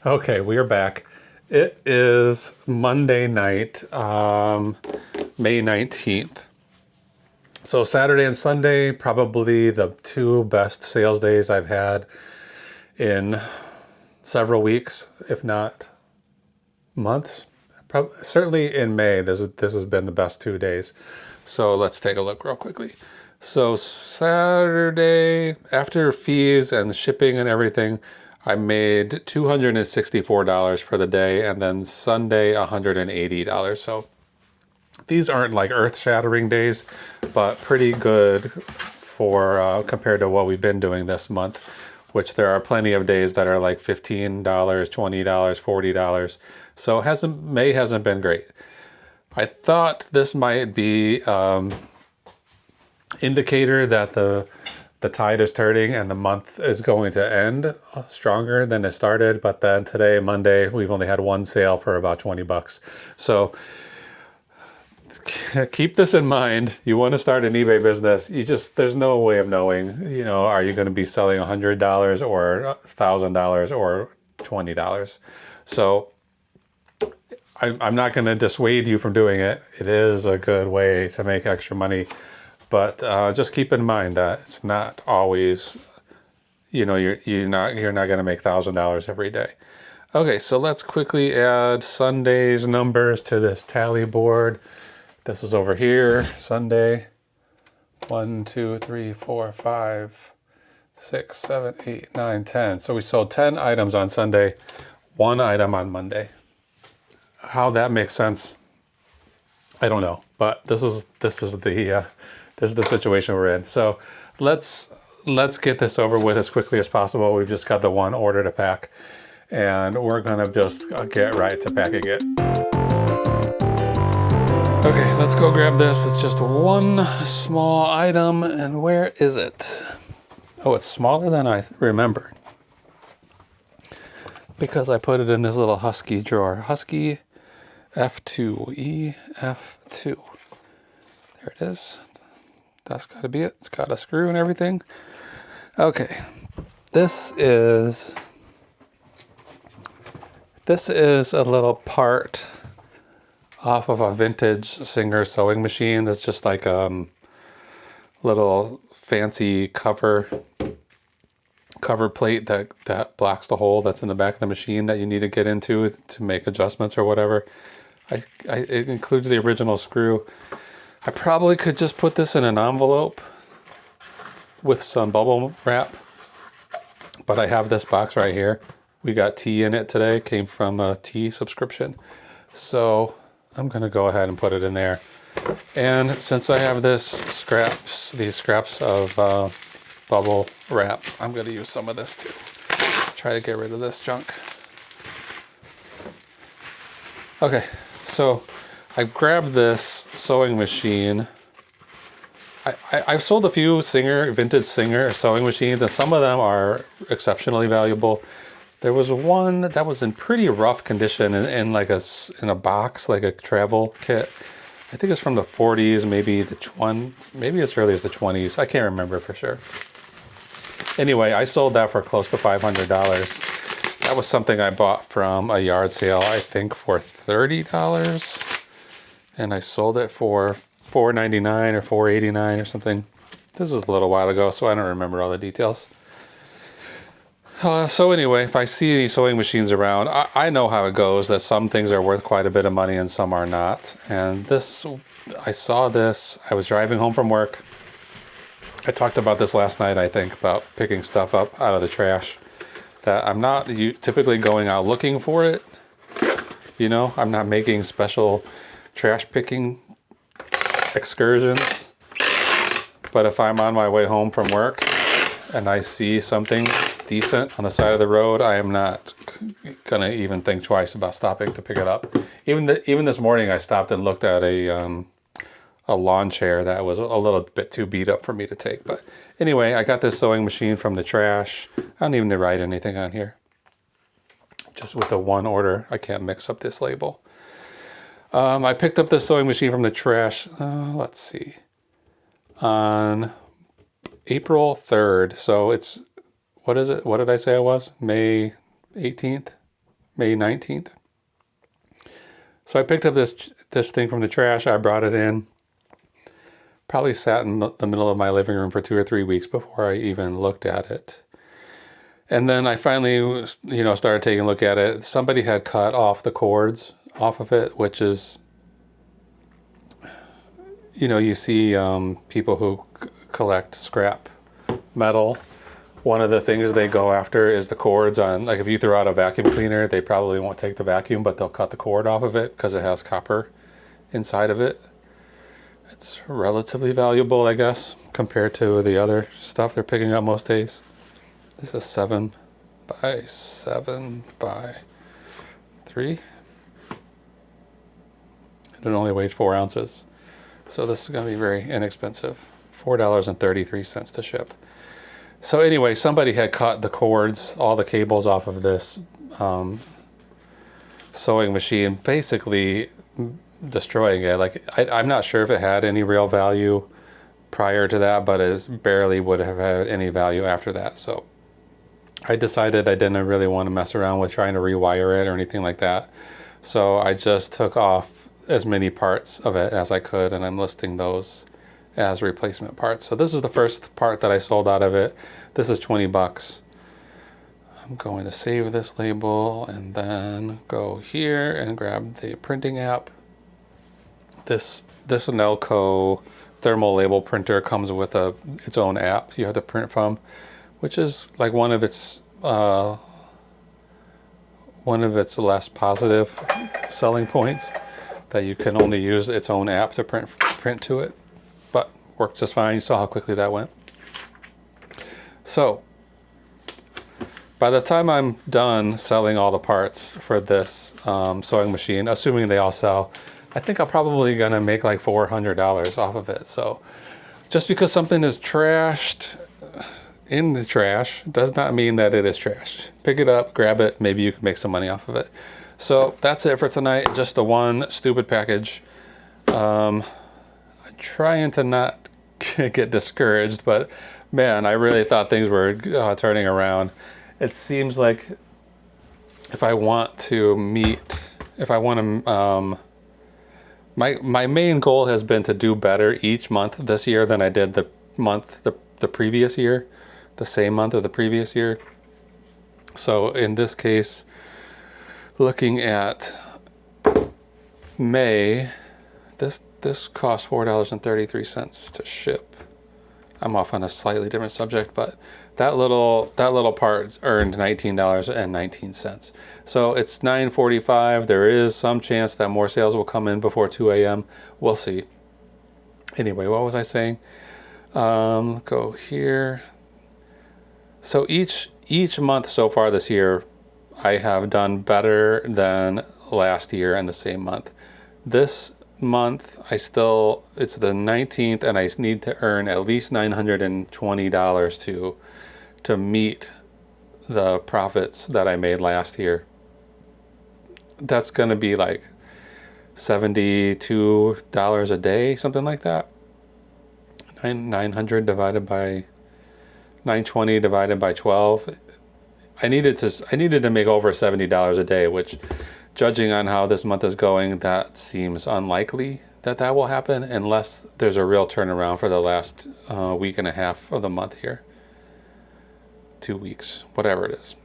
Okay, we are back. It is Monday night, May 19th. So Saturday and Sunday, probably the two best sales days I've had in several weeks, if not months. Certainly in May, this has been the best 2 days. So let's take a look real quickly. So Saturday, after fees and shipping and everything, I made $264 for the day, and then Sunday $180. So these aren't like earth-shattering days, but pretty good for compared to what we've been doing this month, which there are plenty of days that are like $15, $20, $40. So May hasn't been great. I thought this might be indicator that the tide is turning and the month is going to end stronger than it started. But then today, Monday, we've only had one sale for about 20 bucks. So keep this in mind. You want to start an eBay business. There's no way of knowing, are you going to be selling $100 or $1,000 or $20? So I'm not going to dissuade you from doing it. It is a good way to make extra money. But just keep in mind that it's not always, you're not going to make $1,000 every day. Okay, so let's quickly add Sunday's numbers to this tally board. This is over here. Sunday, 1, 2, 3, 4, 5, 6, 7, 8, 9, 10. So we sold 10 items on Sunday, 1 item on Monday. How that makes sense, I don't know. But this is the situation we're in. So let's get this over with as quickly as possible. We've just got the one order to pack, and we're gonna just get right to packing it. Okay, let's go grab this. It's just one small item, and where is it? Oh, it's smaller than I remembered because I put it in this little Husky drawer. Husky F2, EF2. There it is. That's got to be it. It's got a screw and everything. Okay, this is a little part off of a vintage Singer sewing machine. That's just like a little fancy cover plate that blocks the hole that's in the back of the machine that you need to get into to make adjustments or whatever. It includes the original screw. I probably could just put this in an envelope with some bubble wrap, but I have this box right here. We got tea in it today, came from a tea subscription. So I'm gonna go ahead and put it in there. And since I have these scraps of bubble wrap, I'm gonna use some of this too. Try to get rid of this junk. Okay, so I grabbed this sewing machine. I've sold a few vintage Singer sewing machines, and some of them are exceptionally valuable. There was one that was in pretty rough condition in a box, like a travel kit. I think it's from the 40s, maybe as early as the 20s. I can't remember for sure. Anyway, I sold that for close to $500. That was something I bought from a yard sale, I think for $30. And I sold it for $4.99 or $4.89 or something. This is a little while ago, so I don't remember all the details. So anyway, if I see any sewing machines around, I know how it goes, that some things are worth quite a bit of money and some are not. And I saw this, I was driving home from work. I talked about this last night, I think, about picking stuff up out of the trash. That I'm not typically going out looking for it. I'm not making special trash picking excursions. But if I'm on my way home from work and I see something decent on the side of the road, I am not gonna even think twice about stopping to pick it up. Even this morning, I stopped and looked at a lawn chair that was a little bit too beat up for me to take. But anyway, I got this sewing machine from the trash. I don't even need to write anything on here. Just with the one order, I can't mix up this label. I picked up this sewing machine from the trash. Let's see, on April 3rd. So it's, what is it? What did I say it was? May 18th? May 19th. So I picked up this thing from the trash. I brought it in. Probably sat in the middle of my living room for 2 or 3 weeks before I even looked at it. And then I finally, started taking a look at it. Somebody had cut off the cords off of it, which is, you see people who collect scrap metal. One of the things they go after is the cords on, like if you throw out a vacuum cleaner, they probably won't take the vacuum, but they'll cut the cord off of it because it has copper inside of it. It's relatively valuable, I guess, compared to the other stuff they're picking up most days. This is 7 by 7 by 3. And it only weighs 4 ounces. So this is going to be very inexpensive. $4.33 to ship. So anyway, somebody had cut the cords, all the cables off of this sewing machine, basically destroying it. Like I'm not sure if it had any real value prior to that, but it barely would have had any value after that. So I decided I didn't really want to mess around with trying to rewire it or anything like that. So I just took off as many parts of it as I could, and I'm listing those as replacement parts. So this is the first part that I sold out of it. This is 20 bucks. I'm going to save this label and then go here and grab the printing app. This Nelco thermal label printer comes with its own app you have to print from, which is like one of its less positive selling points, that you can only use its own app to print to it. But worked just fine. You saw how quickly that went. So by the time I'm done selling all the parts for this sewing machine, assuming they all sell, I think I'm probably gonna make like $400 off of it. So just because something is trashed in the trash does not mean that it is trash. Pick it up, grab it, maybe you can make some money off of it. So that's it for tonight. Just the one stupid package. I'm trying to not get discouraged, but man, I really thought things were turning around. It seems like if I want to my main goal has been to do better each month this year than I did the previous year, the same month of the previous year. So in this case, looking at May, this cost $4.33 to ship. I'm off on a slightly different subject, but that little part earned $19.19. So it's 9:45. There is some chance that more sales will come in before 2 a.m. We'll see. Anyway, what was I saying? Go here. So each month so far this year, I have done better than last year and the same month. This month, it's the 19th, and I need to earn at least $920 to meet the profits that I made last year. That's going to be like $72 a day, something like that. 900 divided by 920 divided by 12. I needed to make over $70 a day, which, judging on how this month is going, that seems unlikely that will happen unless there's a real turnaround for the last week and a half of the month here. 2 weeks, whatever it is.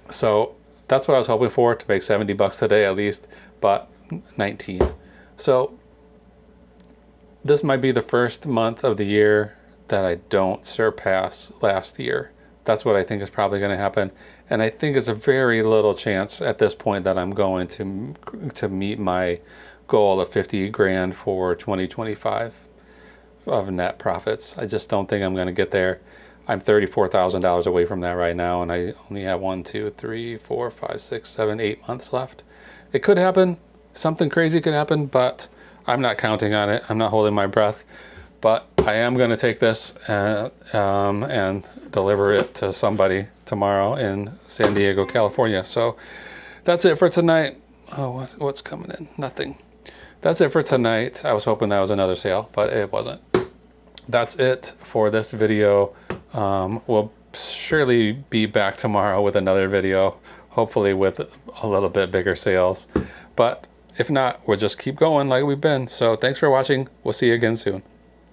So that's what I was hoping for, to make 70 bucks today at least, but 19. So this might be the first month of the year that I don't surpass last year. That's what I think is probably going to happen. And I think it's a very little chance at this point that I'm going to meet my goal of 50 grand for 2025 of net profits. I just don't think I'm going to get there. I'm $34,000 away from that right now, and I only have 1, 2, 3, 4, 5, 6, 7, 8 months left. It could happen. Something crazy could happen, but I'm not counting on it. I'm not holding my breath. But I am going to take this and deliver it to somebody tomorrow in San Diego, California. So that's it for tonight. Oh, what's coming in? Nothing. That's it for tonight. I was hoping that was another sale, but it wasn't. That's it for this video. We'll surely be back tomorrow with another video. hopefully with a little bit bigger sales. But if not, we'll just keep going like we've been. So thanks for watching. We'll see you again soon.